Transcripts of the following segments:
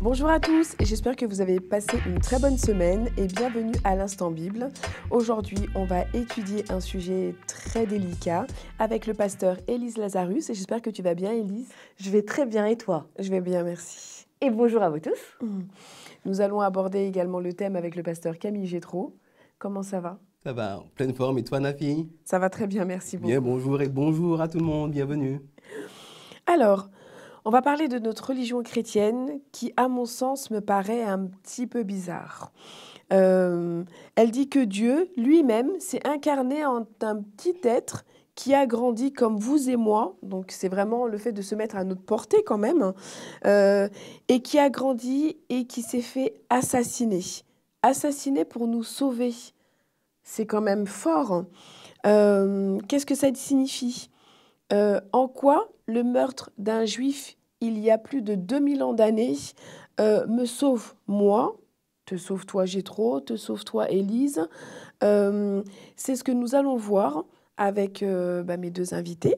Bonjour à tous, j'espère que vous avez passé une très bonne semaine et bienvenue à l'Instant Bible. Aujourd'hui, on va étudier un sujet très délicat avec le pasteur Élise Lazarus et j'espère que tu vas bien, Élise. Je vais très bien et toi? Je vais bien, merci. Et bonjour à vous tous. Nous allons aborder également le thème avec le pasteur Camille Gétraud. Comment ça va? Ça va, en pleine forme. Et toi, Nafi? Ça va très bien, merci beaucoup. Bien, bonjour et bonjour à tout le monde, bienvenue. Alors, on va parler de notre religion chrétienne qui, à mon sens, me paraît un petit peu bizarre. Elle dit que Dieu lui-même s'est incarné en un petit être qui a grandi comme vous et moi, donc c'est vraiment le fait de se mettre à notre portée quand même, et qui a grandi et qui s'est fait assassiner. Assassiner pour nous sauver. C'est quand même fort. Qu'est-ce que ça signifie? En quoi le meurtre d'un juif il y a plus de 2000 ans d'années me sauve moi, te sauve toi Gétraud, te sauve toi Élise. C'est ce que nous allons voir avec mes deux invités.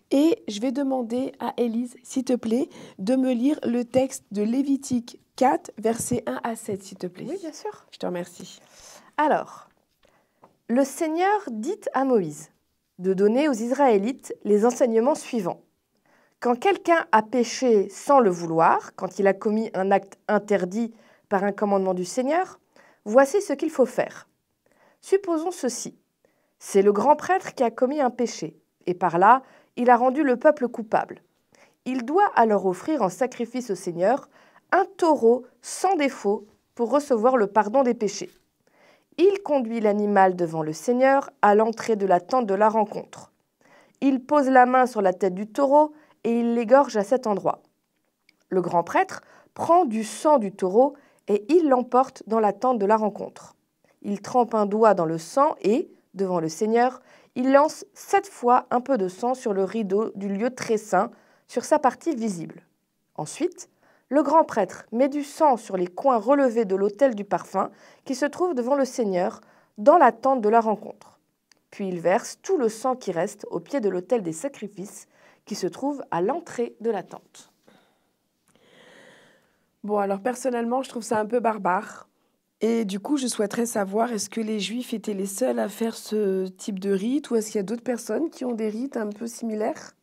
Et je vais demander à Élise, s'il te plaît, de me lire le texte de Lévitique 4, versets 1 à 7, s'il te plaît. Oui, bien sûr. Je te remercie. Alors, le Seigneur dit à Moïse de donner aux Israélites les enseignements suivants. Quand quelqu'un a péché sans le vouloir, quand il a commis un acte interdit par un commandement du Seigneur, voici ce qu'il faut faire. Supposons ceci. C'est le grand prêtre qui a commis un péché, et par là, il a rendu le peuple coupable. Il doit alors offrir en sacrifice au Seigneur un taureau sans défaut pour recevoir le pardon des péchés. Il conduit l'animal devant le Seigneur à l'entrée de la tente de la rencontre. Il pose la main sur la tête du taureau et il l'égorge à cet endroit. Le grand prêtre prend du sang du taureau et il l'emporte dans la tente de la rencontre. Il trempe un doigt dans le sang et, devant le Seigneur, il lance 7 fois un peu de sang sur le rideau du lieu très saint, sur sa partie visible. Ensuite, le grand prêtre met du sang sur les coins relevés de l'autel du parfum qui se trouve devant le Seigneur, dans la tente de la rencontre. Puis il verse tout le sang qui reste au pied de l'autel des sacrifices qui se trouve à l'entrée de la tente. Bon, alors personnellement, je trouve ça un peu barbare. Et du coup, je souhaiterais savoir, est-ce que les Juifs étaient les seuls à faire ce type de rite ou est-ce qu'il y a d'autres personnes qui ont des rites un peu similaires?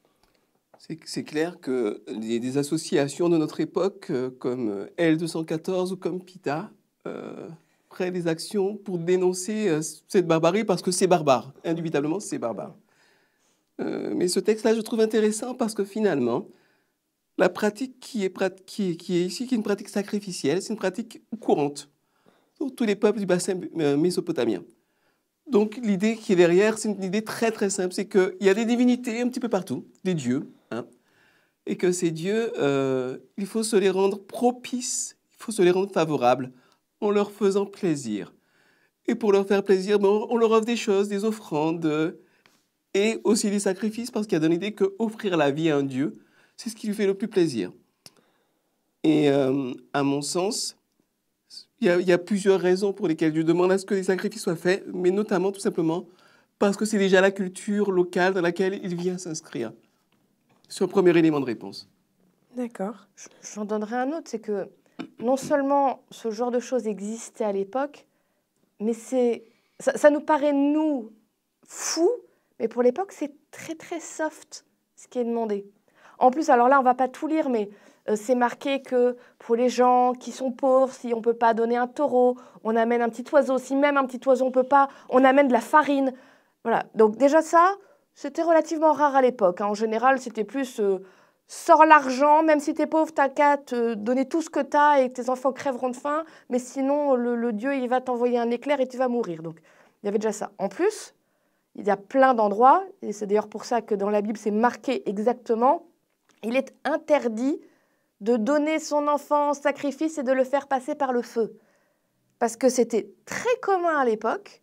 C'est clair qu'il y a des associations de notre époque comme L214 ou comme PITA prennent des actions pour dénoncer cette barbarie parce que c'est barbare. Indubitablement, c'est barbare. Mais ce texte-là, je trouve intéressant parce que finalement, la pratique qui est ici, qui est une pratique sacrificielle, c'est une pratique courante pour tous les peuples du bassin mésopotamien. Donc l'idée qui est derrière, c'est une idée très très simple, c'est qu'il y a des divinités un petit peu partout, des dieux, et que ces dieux, il faut se les rendre propices, il faut se les rendre favorables en leur faisant plaisir. Et pour leur faire plaisir, on leur offre des choses, des offrandes, et aussi des sacrifices, parce qu'il y a dans l'idée qu'offrir la vie à un dieu, c'est ce qui lui fait le plus plaisir. Et à mon sens, il y a plusieurs raisons pour lesquelles Dieu demande à ce que les sacrifices soient faits, mais notamment tout simplement parce que c'est déjà la culture locale dans laquelle il vient s'inscrire. C'est un premier élément de réponse. D'accord. J'en donnerai un autre, c'est que non seulement ce genre de choses existait à l'époque, mais ça nous paraît, nous, fou, mais pour l'époque, c'est très très soft ce qui est demandé. En plus, alors là, on ne va pas tout lire, mais c'est marqué que pour les gens qui sont pauvres, si on ne peut pas donner un taureau, on amène un petit oiseau. Si même un petit oiseau, on ne peut pas, on amène de la farine. Voilà. Donc déjà ça, c'était relativement rare à l'époque. En général, c'était plus sors l'argent, même si tu es pauvre, t'as qu'à te donner tout ce que tu as et que tes enfants crèveront de faim. Mais sinon, le Dieu, il va t'envoyer un éclair et tu vas mourir. Donc il y avait déjà ça. En plus, il y a plein d'endroits, et c'est d'ailleurs pour ça que dans la Bible, c'est marqué exactement, il est interdit de donner son enfant en sacrifice et de le faire passer par le feu. Parce que c'était très commun à l'époque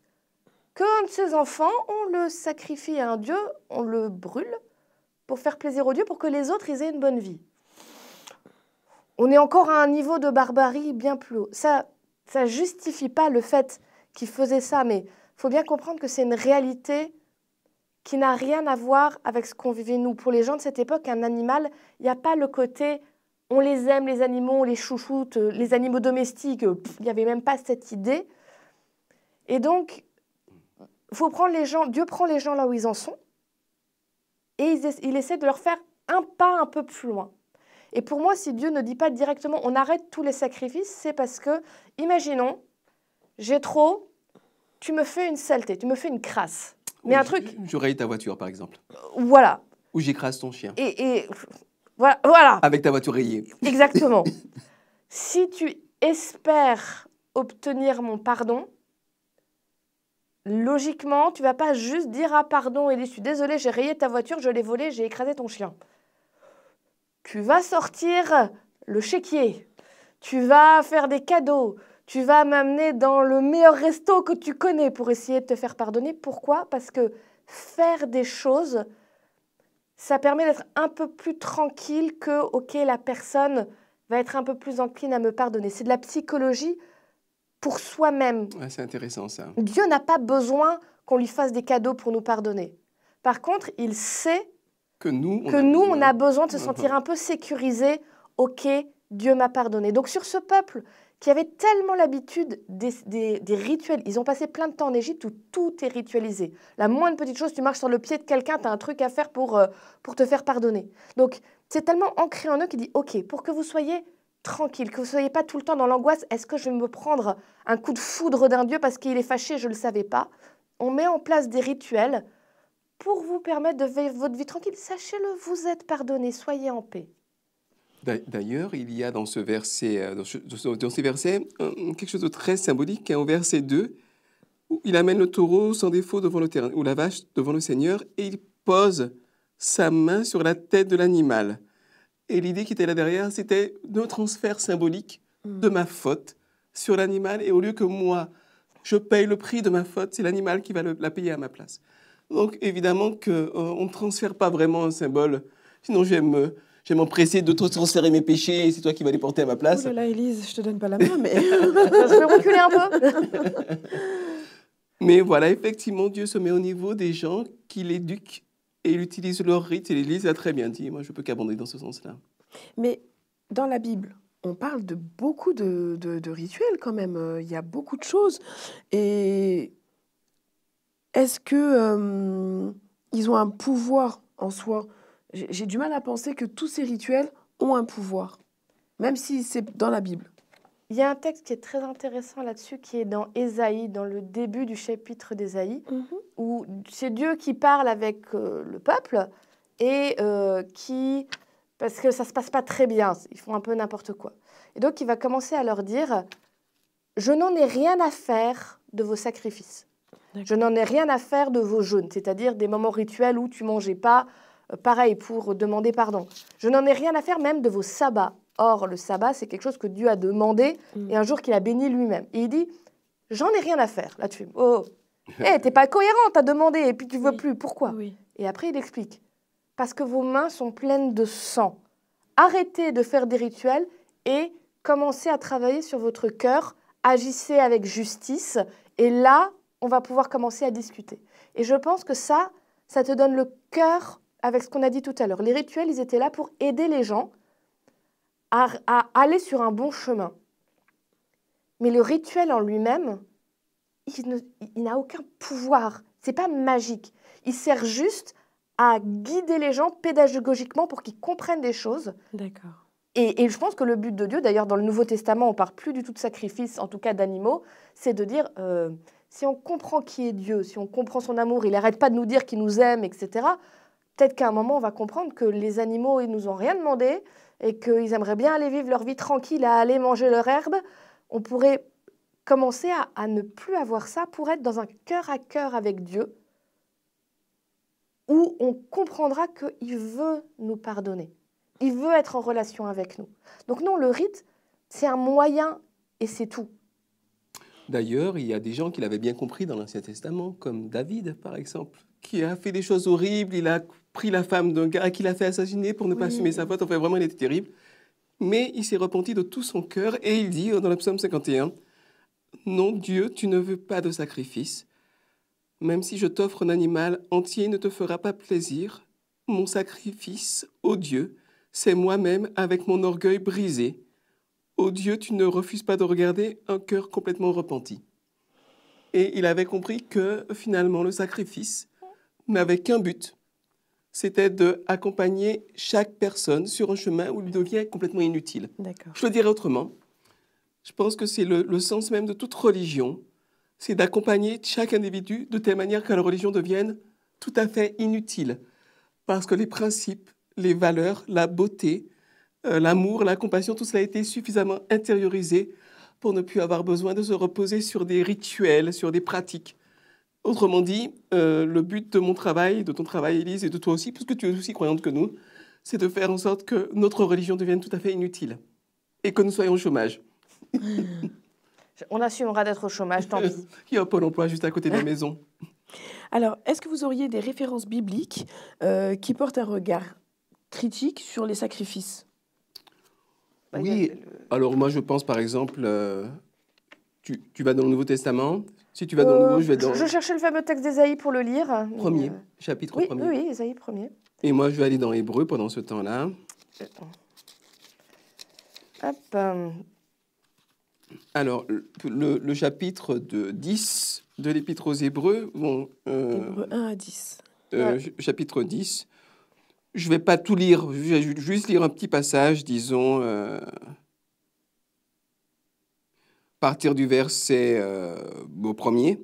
qu'un de ses enfants, on le sacrifie à un dieu, on le brûle pour faire plaisir au dieu, pour que les autres ils aient une bonne vie. On est encore à un niveau de barbarie bien plus haut. Ça justifie pas le fait qu'ils faisaient ça, mais il faut bien comprendre que c'est une réalité qui n'a rien à voir avec ce qu'on vivait nous. Pour les gens de cette époque, un animal, il n'y a pas le côté on les aime, les animaux, on les chouchoute, les animaux domestiques, il n'y avait même pas cette idée. Et donc, faut prendre les gens, Dieu prend les gens là où ils en sont et il essaie de leur faire un pas un peu plus loin. Et pour moi, si Dieu ne dit pas directement on arrête tous les sacrifices, c'est parce que, imaginons, j'ai trop, tu me fais une saleté, tu me fais une crasse. Mais Oui, un truc, je raye ta voiture, par exemple. voilà. Ou j'écrase ton chien. Et voilà, Avec ta voiture rayée. exactement. Si tu espères obtenir mon pardon, logiquement, tu vas pas juste dire ah pardon, et je suis désolée, j'ai rayé ta voiture, je l'ai volée, j'ai écrasé ton chien. Tu vas sortir le chéquier, tu vas faire des cadeaux, tu vas m'amener dans le meilleur resto que tu connais pour essayer de te faire pardonner. Pourquoi? Parce que faire des choses, ça permet d'être un peu plus tranquille que, ok, la personne va être un peu plus encline à me pardonner. C'est de la psychologie pour soi-même. Ouais, c'est intéressant, ça. Dieu n'a pas besoin qu'on lui fasse des cadeaux pour nous pardonner. Par contre, il sait Que nous, on a besoin de se sentir un peu sécurisé. Ok, Dieu m'a pardonné. Donc sur ce peuple qui avait tellement l'habitude des rituels, ils ont passé plein de temps en Égypte où tout est ritualisé. La moindre petite chose, tu marches sur le pied de quelqu'un, tu as un truc à faire pour te faire pardonner. Donc c'est tellement ancré en eux qu'il dit ok, pour que vous soyez tranquille, que vous ne soyez pas tout le temps dans l'angoisse, est-ce que je vais me prendre un coup de foudre d'un Dieu parce qu'il est fâché, je ne le savais pas. On met en place des rituels pour vous permettre de vivre votre vie tranquille. Sachez-le, vous êtes pardonné, soyez en paix. D'ailleurs, il y a dans ce verset, dans ces versets quelque chose de très symbolique, au verset 2, où il amène le taureau sans défaut devant le terrain, ou la vache devant le Seigneur, et il pose sa main sur la tête de l'animal. Et l'idée qui était là derrière, c'était le transfert symbolique de ma faute sur l'animal, et au lieu que moi, je paye le prix de ma faute, c'est l'animal qui va la payer à ma place. Donc évidemment qu'on ne transfère pas vraiment un symbole, sinon je vais m'empresser de te transférer mes péchés et c'est toi qui vas les porter à ma place. Oh là là, Élise, je te donne pas la main, mais... Je vais reculer un peu. Mais voilà, effectivement, Dieu se met au niveau des gens qui l'éduquent et il utilise leur rite, et l'Église a très bien dit, moi je peux qu'abonder dans ce sens-là. Mais dans la Bible, on parle de beaucoup de rituels quand même. Il y a beaucoup de choses. Et est-ce que ils ont un pouvoir en soi? J'ai du mal à penser que tous ces rituels ont un pouvoir, même si c'est dans la Bible. Il y a un texte qui est très intéressant là-dessus, qui est dans Ésaïe, dans le début du chapitre d'Ésaïe, où c'est Dieu qui parle avec le peuple et parce que ça ne se passe pas très bien, ils font un peu n'importe quoi. Et donc il va commencer à leur dire « Je n'en ai rien à faire de vos sacrifices. Je n'en ai rien à faire de vos jeûnes, c'est-à-dire des moments rituels où tu ne mangeais pas, pareil, pour demander pardon. Je n'en ai rien à faire même de vos sabbats. Or, le sabbat, c'est quelque chose que Dieu a demandé et un jour qu'il a béni lui-même. Et il dit, j'en ai rien à faire. Là, tu fais, oh, t'es pas cohérent, t'as demandé et puis tu veux plus. Pourquoi? Et après, il explique, parce que vos mains sont pleines de sang. Arrêtez de faire des rituels et commencez à travailler sur votre cœur. Agissez avec justice. Et là, on va pouvoir commencer à discuter. Et je pense que ça te donne le cœur avec ce qu'on a dit tout à l'heure. Les rituels, ils étaient là pour aider les gens à aller sur un bon chemin. Mais le rituel en lui-même, il n'a aucun pouvoir. Ce n'est pas magique. Il sert juste à guider les gens pédagogiquement pour qu'ils comprennent des choses. D'accord. Et je pense que le but de Dieu, d'ailleurs dans le Nouveau Testament, on ne parle plus du tout de sacrifice, en tout cas d'animaux, c'est de dire, si on comprend qui est Dieu, si on comprend son amour, il n'arrête pas de nous dire qu'il nous aime, etc., peut-être qu'à un moment, on va comprendre que les animaux, ils ne nous ont rien demandé et qu'ils aimeraient bien aller vivre leur vie tranquille, à aller manger leur herbe. On pourrait commencer à ne plus avoir ça pour être dans un cœur à cœur avec Dieu où on comprendra qu'il veut nous pardonner. Il veut être en relation avec nous. Donc non, le rite, c'est un moyen et c'est tout. D'ailleurs, il y a des gens qui l'avaient bien compris dans l'Ancien Testament, comme David, par exemple, qui a fait des choses horribles. Il a pris la femme d'un gars qui l'a fait assassiner pour ne pas assumer sa faute. Enfin, vraiment, il était terrible. Mais il s'est repenti de tout son cœur et il dit dans le psaume 51, « Non, Dieu, tu ne veux pas de sacrifice. Même si je t'offre un animal entier, ne te fera pas plaisir. Mon sacrifice, ô Dieu, c'est moi-même avec mon orgueil brisé. Ô Dieu, tu ne refuses pas de regarder un cœur complètement repenti. Et il avait compris que finalement le sacrifice n'avait qu'un but, c'était d'accompagner chaque personne sur un chemin où il devient complètement inutile. D'accord. Je le dirais autrement, je pense que c'est le sens même de toute religion, c'est d'accompagner chaque individu de telle manière que la religion devienne tout à fait inutile. Parce que les principes, les valeurs, la beauté, l'amour, la compassion, tout cela a été suffisamment intériorisé pour ne plus avoir besoin de se reposer sur des rituels, sur des pratiques. Autrement dit, le but de mon travail, de ton travail, Élise, et de toi aussi, puisque tu es aussi croyante que nous, c'est de faire en sorte que notre religion devienne tout à fait inutile et que nous soyons au chômage. On assumera d'être au chômage, tant pis. Il y a un pôle emploi juste à côté de la maison. Alors, est-ce que vous auriez des références bibliques qui portent un regard critique sur les sacrifices? Bah, il y a Oui, alors moi je pense par exemple, tu vas dans le Nouveau Testament, si tu vas dans le Nouveau, je vais dans Je cherchais le fameux texte d'Ésaïe pour le lire. Mais, premier, chapitre oui, premier. oui, Ésaïe premier. Et moi je vais aller dans Hébreu pendant ce temps-là. Hop. Alors, le chapitre 10 de l'Épître aux Hébreux, bon, Hébreux 1 à 10. chapitre 10, je ne vais pas tout lire, je vais juste lire un petit passage, disons, partir du verset au premier.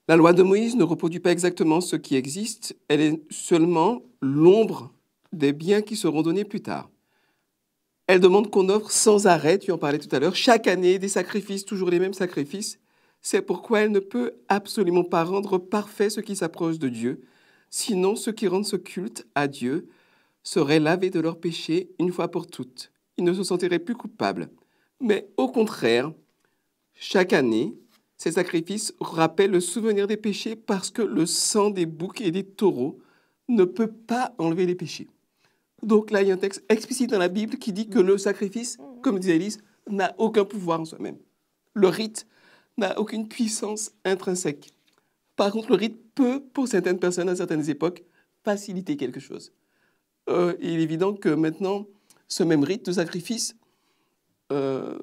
La loi de Moïse ne reproduit pas exactement ce qui existe, elle est seulement l'ombre des biens qui seront donnés plus tard. Elle demande qu'on offre sans arrêt, tu en parlais tout à l'heure, chaque année des sacrifices, toujours les mêmes sacrifices. C'est pourquoi elle ne peut absolument pas rendre parfait ce qui s'approche de Dieu. Sinon, ceux qui rendent ce culte à Dieu seraient lavés de leurs péchés une fois pour toutes. Ils ne se sentiraient plus coupables. Mais au contraire, chaque année, ces sacrifices rappellent le souvenir des péchés parce que le sang des boucs et des taureaux ne peut pas enlever les péchés. Donc là, il y a un texte explicite dans la Bible qui dit que le sacrifice, comme disait Élise, n'a aucun pouvoir en soi-même. Le rite n'a aucune puissance intrinsèque. Par contre, le rite peut, pour certaines personnes à certaines époques, faciliter quelque chose. Il est évident que maintenant, ce même rite de sacrifice ne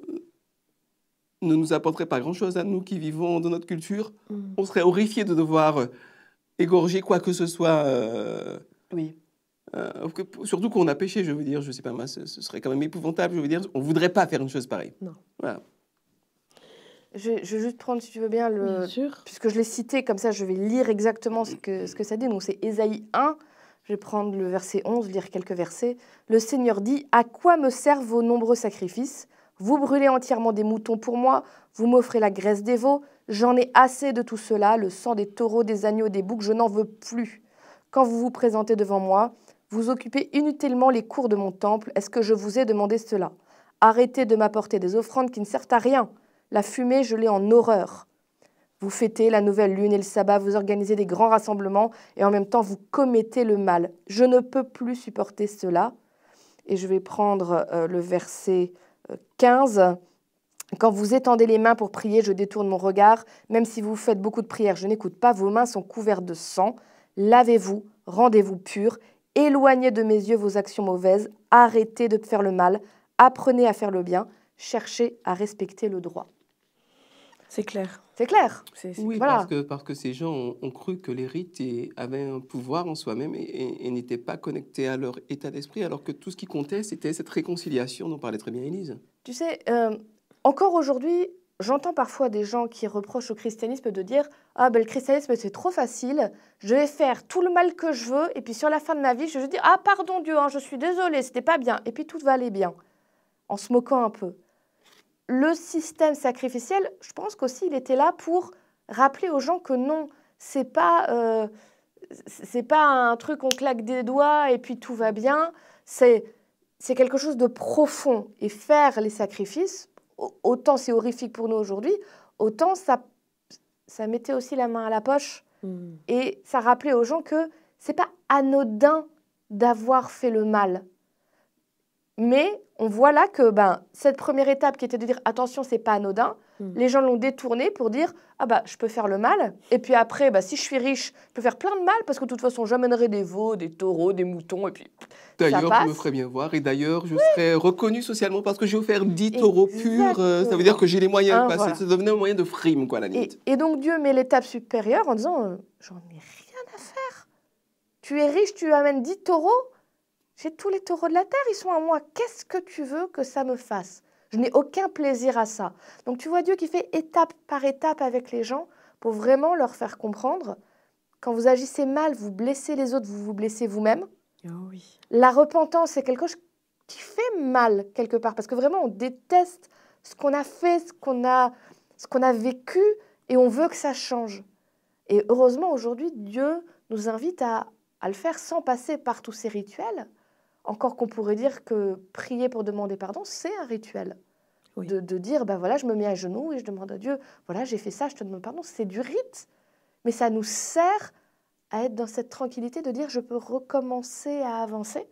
nous apporterait pas grand-chose à nous qui vivons dans notre culture. On serait horrifiés de devoir égorger quoi que ce soit. Oui. Surtout qu'on a péché, je veux dire, je sais pas moi, ce serait quand même épouvantable, je veux dire, on voudrait pas faire une chose pareille. Non. Voilà. Je vais juste prendre, si tu veux bien, Bien sûr. puisque je l'ai cité, comme ça je vais lire exactement ce que ça dit. Donc c'est Ésaïe 1, je vais prendre le verset 11, lire quelques versets. Le Seigneur dit, « À quoi me servent vos nombreux sacrifices ? Vous brûlez entièrement des moutons pour moi, vous m'offrez la graisse des veaux, j'en ai assez de tout cela, le sang des taureaux, des agneaux, des boucs, je n'en veux plus. Quand vous vous présentez devant moi, vous occupez inutilement les cours de mon temple. Est-ce que je vous ai demandé cela ? Arrêtez de m'apporter des offrandes qui ne servent à rien. La fumée, je l'ai en horreur. Vous fêtez la nouvelle lune et le sabbat, vous organisez des grands rassemblements et en même temps, vous commettez le mal. Je ne peux plus supporter cela. » Et je vais prendre le verset 15. « Quand vous étendez les mains pour prier, je détourne mon regard. Même si vous faites beaucoup de prières, je n'écoute pas. Vos mains sont couvertes de sang. Lavez-vous, rendez-vous purs. Éloignez de mes yeux vos actions mauvaises, arrêtez de faire le mal, apprenez à faire le bien, cherchez à respecter le droit. » C'est clair. C'est clair. Oui, voilà. parce que ces gens ont cru que les rites avaient un pouvoir en soi-même et n'étaient pas connectés à leur état d'esprit, alors que tout ce qui comptait, c'était cette réconciliation dont parlait très bien Élise. Tu sais, encore aujourd'hui, j'entends parfois des gens qui reprochent au christianisme de dire « Ah, ben le christianisme, c'est trop facile, je vais faire tout le mal que je veux, et puis sur la fin de ma vie, je vais dire « Ah, pardon Dieu, hein, je suis désolée, c'était pas bien. » Et puis tout va aller bien, en se moquant un peu. Le système sacrificiel, je pense qu'aussi, il était là pour rappeler aux gens que non, c'est pas un truc, on claque des doigts et puis tout va bien. C'est quelque chose de profond. Et faire les sacrifices, autant c'est horrifique pour nous aujourd'hui, autant ça mettait aussi la main à la poche. Et ça rappelait aux gens que c'est pas anodin d'avoir fait le mal. Mais on voit là que cette première étape qui était de dire attention, c'est pas anodin, les gens l'ont détourné pour dire ah je peux faire le mal. Et puis après, si je suis riche, je peux faire plein de mal parce que de toute façon, j'amènerai des veaux, des taureaux, des moutons et puis d'ailleurs, je me ferais bien voir et d'ailleurs, je serais reconnue socialement parce que j'ai offert 10 taureaux purs. Ça veut dire que j'ai les moyens de passer. Voilà. Ça devenait un moyen de frime, quoi, à la limite. Et donc Dieu met l'étape supérieure en disant j'en ai rien à faire. Tu es riche, tu amènes 10 taureaux. J'ai tous les taureaux de la terre, ils sont à moi. Qu'est-ce que tu veux que ça me fasse? Je n'ai aucun plaisir à ça. Donc tu vois Dieu qui fait étape par étape avec les gens pour vraiment leur faire comprendre. Quand vous agissez mal, vous blessez les autres, vous vous blessez vous-même. Oh oui. La repentance, c'est quelque chose qui fait mal quelque part. Parce que vraiment, on déteste ce qu'on a fait, ce qu'on a vécu et on veut que ça change. Et heureusement, aujourd'hui, Dieu nous invite à le faire sans passer par tous ces rituels. Encore qu'on pourrait dire que prier pour demander pardon, c'est un rituel. Oui. De dire, voilà, je me mets à genoux et je demande à Dieu, voilà, j'ai fait ça, je te demande pardon. C'est du rite, mais ça nous sert à être dans cette tranquillité de dire, je peux recommencer à avancer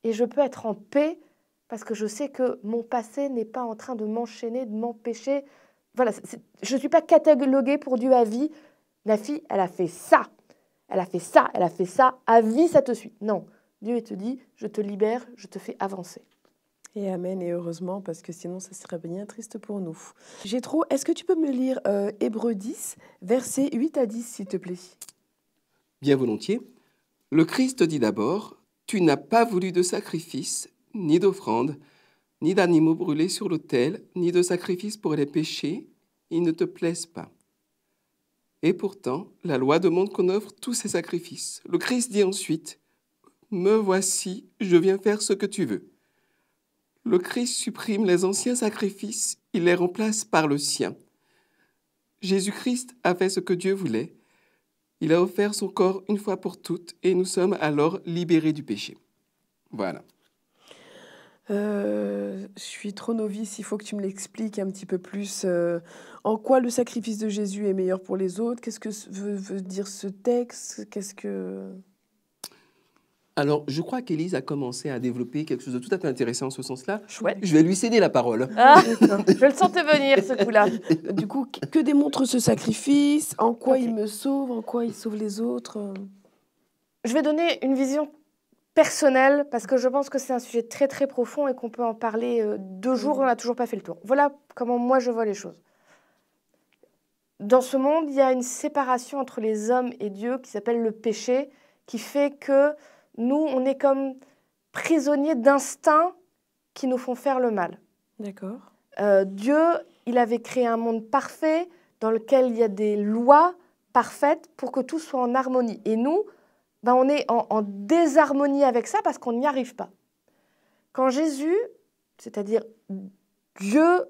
et je peux être en paix parce que je sais que mon passé n'est pas en train de m'enchaîner, de m'empêcher. Voilà, je ne suis pas cataloguée pour Dieu à vie. La fille, elle a fait ça, elle a fait ça, elle a fait ça, à vie, ça te suit. Non. Dieu te dit, je te libère, je te fais avancer. Et amen, et heureusement, parce que sinon, ça serait bien triste pour nous. Jétro, est-ce que tu peux me lire Hébreux 10, versets 8 à 10, s'il te plaît? Bien volontiers. Le Christ dit d'abord, « Tu n'as pas voulu de sacrifice, ni d'offrande, ni d'animaux brûlés sur l'autel, ni de sacrifice pour les péchés, ils ne te plaisent pas. » Et pourtant, la loi demande qu'on offre tous ces sacrifices. Le Christ dit ensuite, me voici, je viens faire ce que tu veux. Le Christ supprime les anciens sacrifices, il les remplace par le sien. Jésus-Christ a fait ce que Dieu voulait. Il a offert son corps une fois pour toutes et nous sommes alors libérés du péché. Voilà. Je suis trop novice, il faut que tu me l'expliques un petit peu plus. En quoi le sacrifice de Jésus est meilleur pour les autres? Qu'est-ce que veut dire ce texte? Alors, je crois qu'Élise a commencé à développer quelque chose de tout à fait intéressant en ce sens-là. Chouette. Je vais lui céder la parole. Je le sentais venir, ce coup-là. Du coup, que démontre ce sacrifice? En quoi Ok. il me sauve? En quoi il sauve les autres? Je vais donner une vision personnelle, parce que je pense que c'est un sujet très très profond et qu'on peut en parler 2 jours, on n'a toujours pas fait le tour. Voilà comment moi je vois les choses. Dans ce monde, il y a une séparation entre les hommes et Dieu qui s'appelle le péché, qui fait que nous, on est comme prisonniers d'instincts qui nous font faire le mal. D'accord. Dieu, il avait créé un monde parfait dans lequel il y a des lois parfaites pour que tout soit en harmonie. Et nous, on est en désharmonie avec ça parce qu'on n'y arrive pas. Quand Jésus, c'est-à-dire Dieu,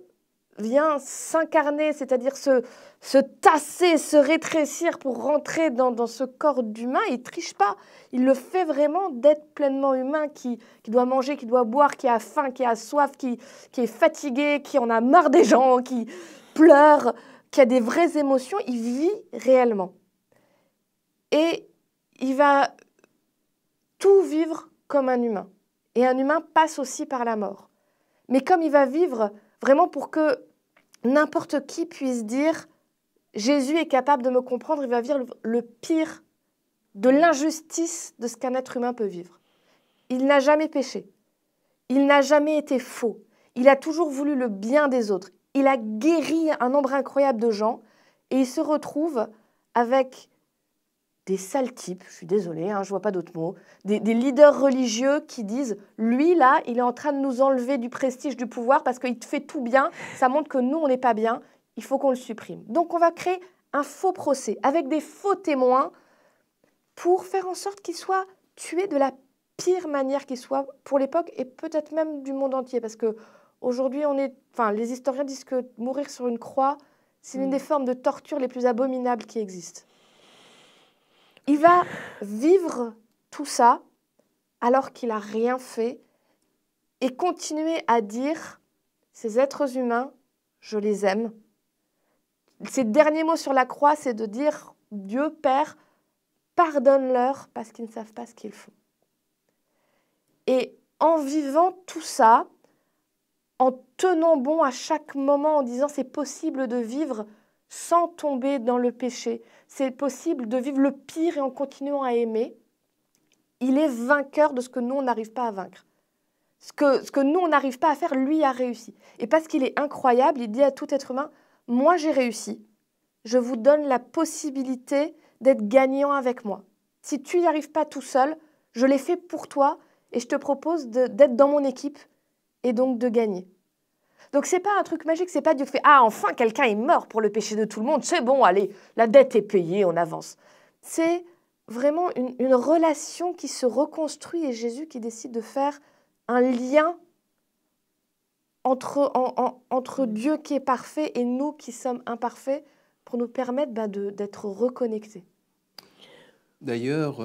vient s'incarner, c'est-à-dire se tasser, se rétrécir pour rentrer dans ce corps d'humain, il ne triche pas. Il le fait vraiment d'être pleinement humain, qui doit manger, qui doit boire, qui a faim, qui a soif, qui est fatigué, qui en a marre des gens, qui pleure, qui a des vraies émotions. Il vit réellement. Et il va tout vivre comme un humain. Et un humain passe aussi par la mort. Mais comme il va vivre vraiment pour que n'importe qui puisse dire « Jésus est capable de me comprendre », il va vivre le pire de l'injustice de ce qu'un être humain peut vivre. Il n'a jamais péché. Il n'a jamais été faux. Il a toujours voulu le bien des autres. Il a guéri un nombre incroyable de gens et il se retrouve avec des sales types, je suis désolée, je ne vois pas d'autres mots, des leaders religieux qui disent « Lui, là, il est en train de nous enlever du prestige, du pouvoir parce qu'il te fait tout bien, ça montre que nous, on n'est pas bien, il faut qu'on le supprime. » Donc, on va créer un faux procès avec des faux témoins pour faire en sorte qu'il soit tué de la pire manière qui soit pour l'époque et peut-être même du monde entier. Parce qu'aujourd'hui, les historiens disent que mourir sur une croix, c'est l'une des formes de torture les plus abominables qui existent. Il va vivre tout ça alors qu'il n'a rien fait et continuer à dire « Ces êtres humains, je les aime ». Ses derniers mots sur la croix, c'est de dire « Dieu, Père, pardonne-leur parce qu'ils ne savent pas ce qu'ils font ». Et en vivant tout ça, en tenant bon à chaque moment, en disant c'est possible de vivre sans tomber dans le péché, c'est possible de vivre le pire et en continuant à aimer, il est vainqueur de ce que nous, on n'arrive pas à vaincre. Ce que nous, on n'arrive pas à faire, lui a réussi. Et parce qu'il est incroyable, il dit à tout être humain, moi j'ai réussi, je vous donne la possibilité d'être gagnant avec moi. Si tu n'y arrives pas tout seul, je l'ai fait pour toi et je te propose d'être dans mon équipe et donc de gagner. Donc c'est pas un truc magique, c'est pas Dieu qui fait « Ah, enfin, quelqu'un est mort pour le péché de tout le monde, c'est bon, allez, la dette est payée, on avance. » C'est vraiment une relation qui se reconstruit et Jésus qui décide de faire un lien entre Dieu qui est parfait et nous qui sommes imparfaits pour nous permettre d'être reconnectés. D'ailleurs,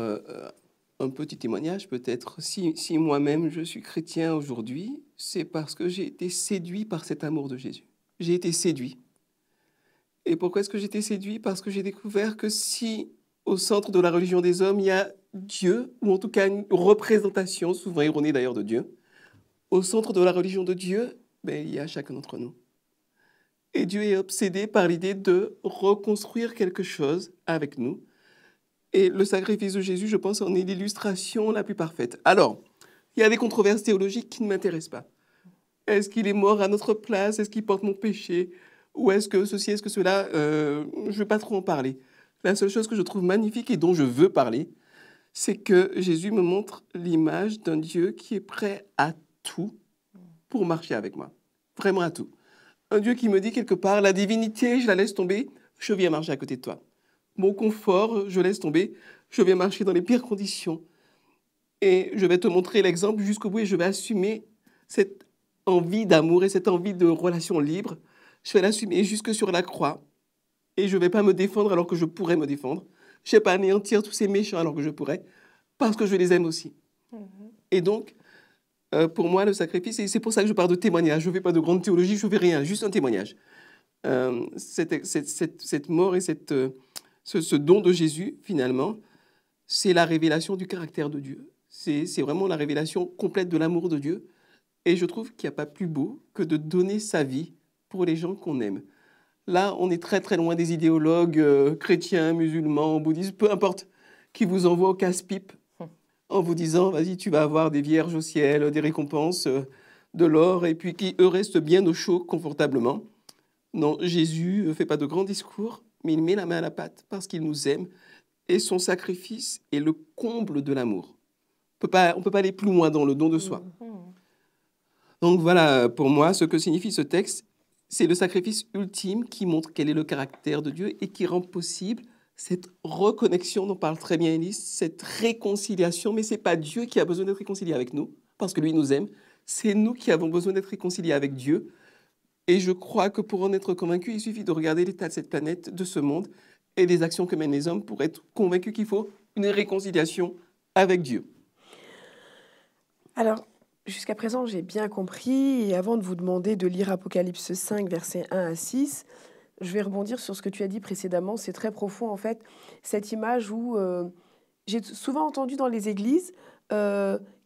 un petit témoignage peut-être, si moi-même je suis chrétien aujourd'hui, c'est parce que j'ai été séduit par cet amour de Jésus. J'ai été séduit. Et pourquoi est-ce que j'ai été séduit? Parce que j'ai découvert que si au centre de la religion des hommes, il y a Dieu, ou en tout cas une représentation, souvent erronée d'ailleurs de Dieu, au centre de la religion de Dieu, ben, il y a chacun d'entre nous. Et Dieu est obsédé par l'idée de reconstruire quelque chose avec nous. Et le sacrifice de Jésus, je pense, en est l'illustration la plus parfaite. Alors, il y a des controverses théologiques qui ne m'intéressent pas. Est-ce qu'il est mort à notre place? Est-ce qu'il porte mon péché? Ou est-ce que ceci, est-ce que cela? Je ne vais pas trop en parler. La seule chose que je trouve magnifique et dont je veux parler, c'est que Jésus me montre l'image d'un Dieu qui est prêt à tout pour marcher avec moi. Vraiment à tout. Un Dieu qui me dit quelque part, la divinité, je la laisse tomber, je viens marcher à côté de toi. Mon confort, je laisse tomber, je vais marcher dans les pires conditions. Et je vais te montrer l'exemple jusqu'au bout et je vais assumer cette envie d'amour et cette envie de relation libre. Je vais l'assumer jusque sur la croix. Et je ne vais pas me défendre alors que je pourrais me défendre. Je ne vais pas anéantir tous ces méchants alors que je pourrais, parce que je les aime aussi. Et donc, pour moi, le sacrifice, et c'est pour ça que je parle de témoignage, je ne fais pas de grande théologie, je ne fais rien, juste un témoignage. Cette mort et ce don de Jésus, finalement, c'est la révélation du caractère de Dieu. C'est vraiment la révélation complète de l'amour de Dieu. Et je trouve qu'il n'y a pas plus beau que de donner sa vie pour les gens qu'on aime. Là, on est très très loin des idéologues chrétiens, musulmans, bouddhistes, peu importe, qui vous envoient au casse-pipe en vous disant « Vas-y, tu vas avoir des vierges au ciel, des récompenses, de l'or, et puis qui, eux, restent bien au chaud, confortablement. » Non, Jésus ne fait pas de grands discours, mais il met la main à la pâte parce qu'il nous aime. Et son sacrifice est le comble de l'amour. On ne peut pas aller plus loin dans le don de soi. Donc voilà, pour moi, ce que signifie ce texte, c'est le sacrifice ultime qui montre quel est le caractère de Dieu et qui rend possible cette reconnexion dont parle très bien Élise, cette réconciliation. Mais ce n'est pas Dieu qui a besoin d'être réconcilié avec nous, parce que lui nous aime. C'est nous qui avons besoin d'être réconciliés avec Dieu. Et je crois que pour en être convaincu, il suffit de regarder l'état de cette planète, de ce monde, et des actions que mènent les hommes pour être convaincus qu'il faut une réconciliation avec Dieu. Alors, jusqu'à présent, j'ai bien compris. Et avant de vous demander de lire Apocalypse 5, versets 1 à 6, je vais rebondir sur ce que tu as dit précédemment. C'est très profond, en fait, cette image où j'ai souvent entendu dans les églises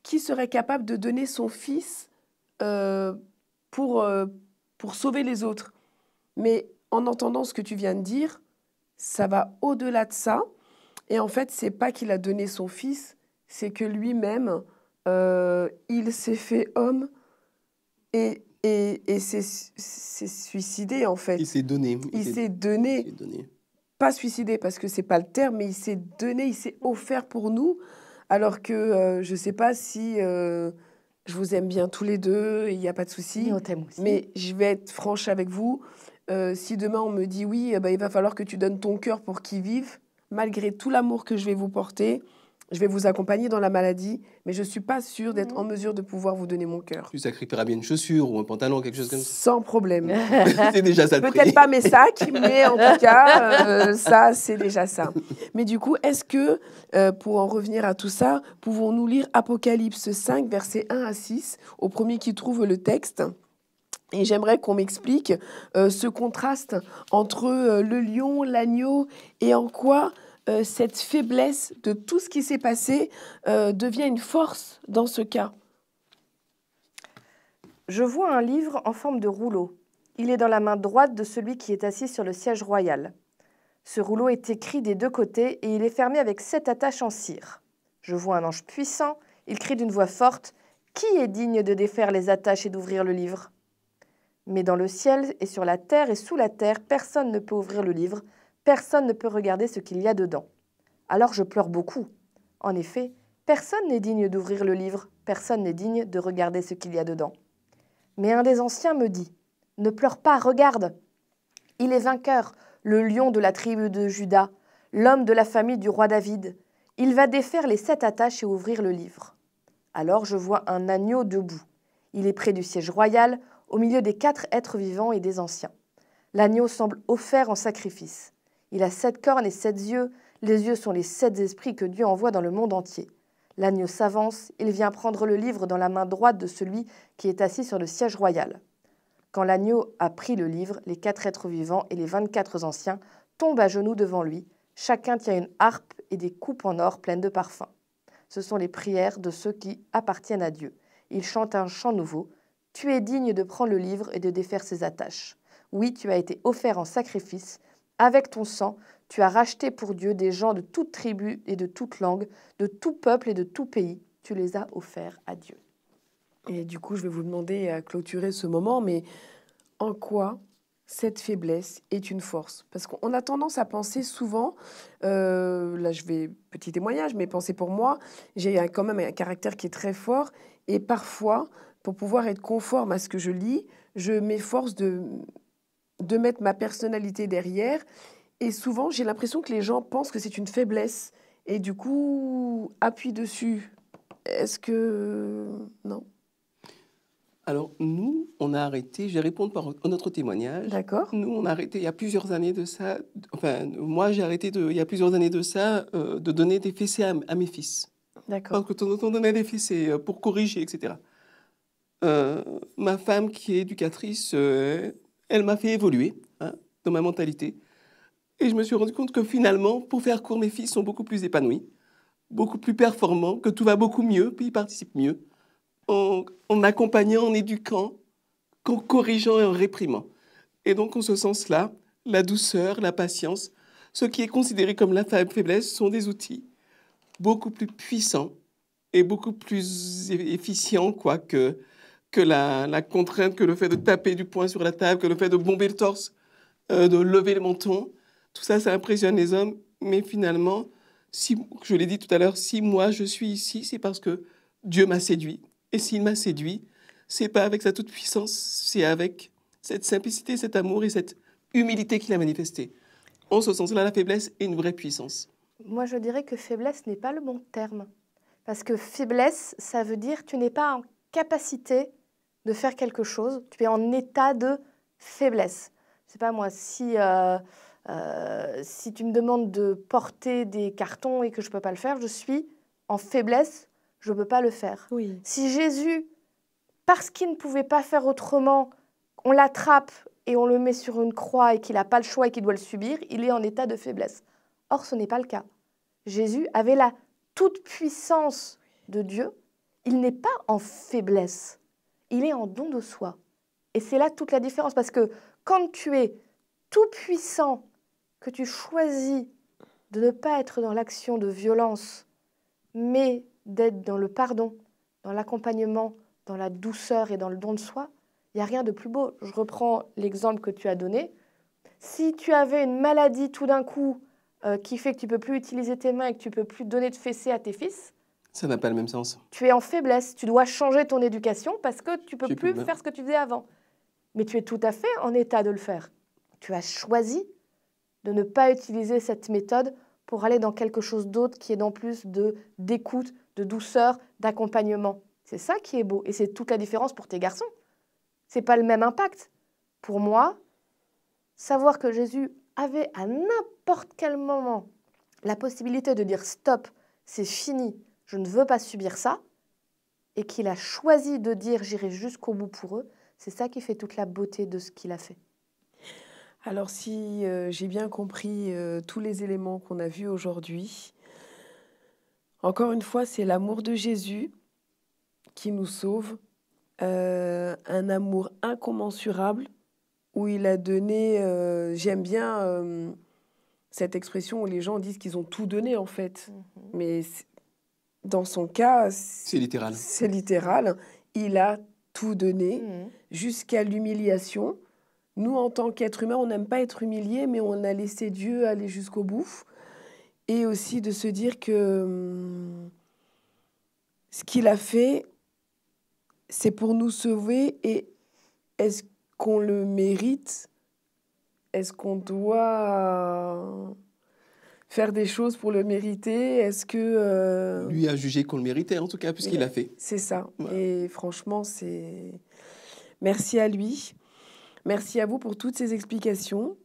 qui serait capable de donner son fils pour sauver les autres. Mais en entendant ce que tu viens de dire, ça va au-delà de ça. Et en fait, c'est pas qu'il a donné son fils, c'est que lui-même, il s'est fait homme et s'est suicidé, en fait. Il s'est donné. Il s'est donné. Pas suicidé, parce que c'est pas le terme, mais il s'est donné, il s'est offert pour nous. Alors que je sais pas si... je vous aime bien tous les deux, il n'y a pas de souci. Et on t'aime aussi. Mais je vais être franche avec vous. Si demain on me dit oui, il va falloir que tu donnes ton cœur pour qu'il vive, malgré tout l'amour que je vais vous porter, je vais vous accompagner dans la maladie, mais je ne suis pas sûre d'être en mesure de pouvoir vous donner mon cœur. Tu sacrifieras bien une chaussure ou un pantalon, quelque chose comme ça. Sans problème. C'est déjà ça le prix. Peut-être pas mes sacs, mais en tout cas, ça, c'est déjà ça. Mais du coup, est-ce que, pour en revenir à tout ça, pouvons-nous lire Apocalypse 5, versets 1 à 6, au premier qui trouve le texte ? Et j'aimerais qu'on m'explique ce contraste entre le lion, l'agneau, et en quoi cette faiblesse de tout ce qui s'est passé devient une force dans ce cas. Je vois un livre en forme de rouleau. Il est dans la main droite de celui qui est assis sur le siège royal. Ce rouleau est écrit des deux côtés et il est fermé avec 7 attaches en cire. Je vois un ange puissant, il crie d'une voix forte « Qui est digne de défaire les attaches et d'ouvrir le livre ?» Mais dans le ciel et sur la terre et sous la terre, personne ne peut ouvrir le livre, personne ne peut regarder ce qu'il y a dedans. Alors je pleure beaucoup. En effet, personne n'est digne d'ouvrir le livre, personne n'est digne de regarder ce qu'il y a dedans. Mais un des anciens me dit « Ne pleure pas, regarde ! Il est vainqueur, le lion de la tribu de Juda, l'homme de la famille du roi David. Il va défaire les 7 attaches et ouvrir le livre. » Alors je vois un agneau debout. Il est près du siège royal, au milieu des 4 êtres vivants et des anciens. L'agneau semble offert en sacrifice. Il a 7 cornes et 7 yeux. Les yeux sont les 7 esprits que Dieu envoie dans le monde entier. L'agneau s'avance, il vient prendre le livre dans la main droite de celui qui est assis sur le siège royal. Quand l'agneau a pris le livre, les 4 êtres vivants et les 24 anciens tombent à genoux devant lui. Chacun tient une harpe et des coupes en or pleines de parfums. Ce sont les prières de ceux qui appartiennent à Dieu. Ils chantent un chant nouveau. « Tu es digne de prendre le livre et de défaire ses attaches. Oui, tu as été offert en sacrifice. Avec ton sang, tu as racheté pour Dieu des gens de toute tribu et de toute langue, de tout peuple et de tout pays. Tu les as offerts à Dieu. » Et du coup, je vais vous demander à clôturer ce moment, mais en quoi cette faiblesse est une force? Parce qu'on a tendance à penser souvent, là je vais, petit témoignage, mais penser pour moi, j'ai quand même un caractère qui est très fort, et parfois, pour pouvoir être conforme à ce que je lis, je m'efforce de mettre ma personnalité derrière, et souvent j'ai l'impression que les gens pensent que c'est une faiblesse, et du coup, appuient dessus. Est-ce que... Non? Alors, nous, on a arrêté, je vais répondre par notre témoignage. D'accord. Nous, on a arrêté il y a plusieurs années de ça, enfin, moi, j'ai arrêté il y a plusieurs années de ça, de donner des fessées à mes fils. D'accord. Parce que quand on donnait des fessées pour corriger, etc. Ma femme, qui est éducatrice, elle m'a fait évoluer dans ma mentalité. Et je me suis rendu compte que finalement, pour faire court, mes fils sont beaucoup plus épanouis, beaucoup plus performants, que tout va beaucoup mieux, puis ils participent mieux. En accompagnant, en éduquant, qu'en corrigeant et en réprimant. Et donc, en ce sens-là, la douceur, la patience, ce qui est considéré comme la faiblesse sont des outils beaucoup plus puissants et beaucoup plus efficients que la contrainte, que le fait de taper du poing sur la table, que le fait de bomber le torse, de lever le menton. Tout ça, ça impressionne les hommes. Mais finalement, si, je l'ai dit tout à l'heure, si moi je suis ici, c'est parce que Dieu m'a séduit. Et s'il m'a séduit, c'est pas avec sa toute-puissance, c'est avec cette simplicité, cet amour et cette humilité qu'il a manifesté. En ce sens-là, la faiblesse est une vraie puissance. Moi, je dirais que faiblesse n'est pas le bon terme. Parce que faiblesse, ça veut dire que tu n'es pas en capacité de faire quelque chose. Tu es en état de faiblesse. Je sais pas moi, si tu me demandes de porter des cartons et que je ne peux pas le faire, je suis en faiblesse, je ne peux pas le faire. Oui. Si Jésus, parce qu'il ne pouvait pas faire autrement, on l'attrape et on le met sur une croix et qu'il n'a pas le choix et qu'il doit le subir, il est en état de faiblesse. Or, ce n'est pas le cas. Jésus avait la toute-puissance de Dieu. Il n'est pas en faiblesse. Il est en don de soi. Et c'est là toute la différence. Parce que quand tu es tout-puissant, que tu choisis de ne pas être dans l'action de violence, mais d'être dans le pardon, dans l'accompagnement, dans la douceur et dans le don de soi, il n'y a rien de plus beau. Je reprends l'exemple que tu as donné. Si tu avais une maladie tout d'un coup qui fait que tu ne peux plus utiliser tes mains et que tu ne peux plus donner de fessées à tes fils, ça n'a pas le même sens. Tu es en faiblesse. Tu dois changer ton éducation parce que tu ne peux plus faire ce que tu faisais avant. Mais tu es tout à fait en état de le faire. Tu as choisi de ne pas utiliser cette méthode pour aller dans quelque chose d'autre qui est dans plus d'écoute, de douceur, d'accompagnement. C'est ça qui est beau. Et c'est toute la différence pour tes garçons. Ce n'est pas le même impact. Pour moi, savoir que Jésus avait à n'importe quel moment la possibilité de dire « stop, c'est fini, je ne veux pas subir ça », et qu'il a choisi de dire « j'irai jusqu'au bout pour eux », c'est ça qui fait toute la beauté de ce qu'il a fait. Alors si j'ai bien compris tous les éléments qu'on a vus aujourd'hui, encore une fois, c'est l'amour de Jésus qui nous sauve. un amour incommensurable où il a donné, j'aime bien cette expression où les gens disent qu'ils ont tout donné en fait. Mais dans son cas, C'est littéral. c'est littéral. Il a tout donné jusqu'à l'humiliation. Nous, en tant qu'êtres humains, on n'aime pas être humiliés, mais on a laissé Dieu aller jusqu'au bout. Et aussi de se dire que ce qu'il a fait, c'est pour nous sauver. Et est-ce qu'on le mérite? Est-ce qu'on doit faire des choses pour le mériter? Est-ce que... Lui a jugé qu'on le méritait, en tout cas, puisqu'il l'a fait. C'est ça. Ouais. Et franchement, c'est... Merci à lui. Merci à vous pour toutes ces explications.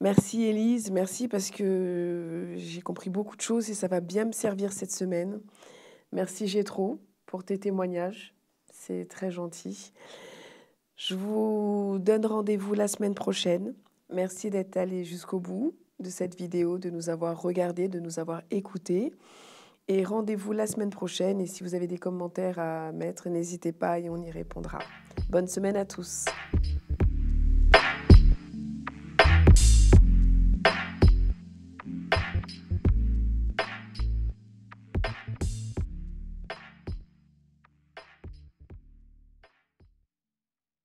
Merci Élise, merci parce que j'ai compris beaucoup de choses et ça va bien me servir cette semaine. Merci Gétro pour tes témoignages. C'est très gentil. Je vous donne rendez-vous la semaine prochaine. Merci d'être allé jusqu'au bout de cette vidéo, de nous avoir regardé, de nous avoir écoutés. Et rendez-vous la semaine prochaine. Et si vous avez des commentaires à mettre, n'hésitez pas et on y répondra. Bonne semaine à tous.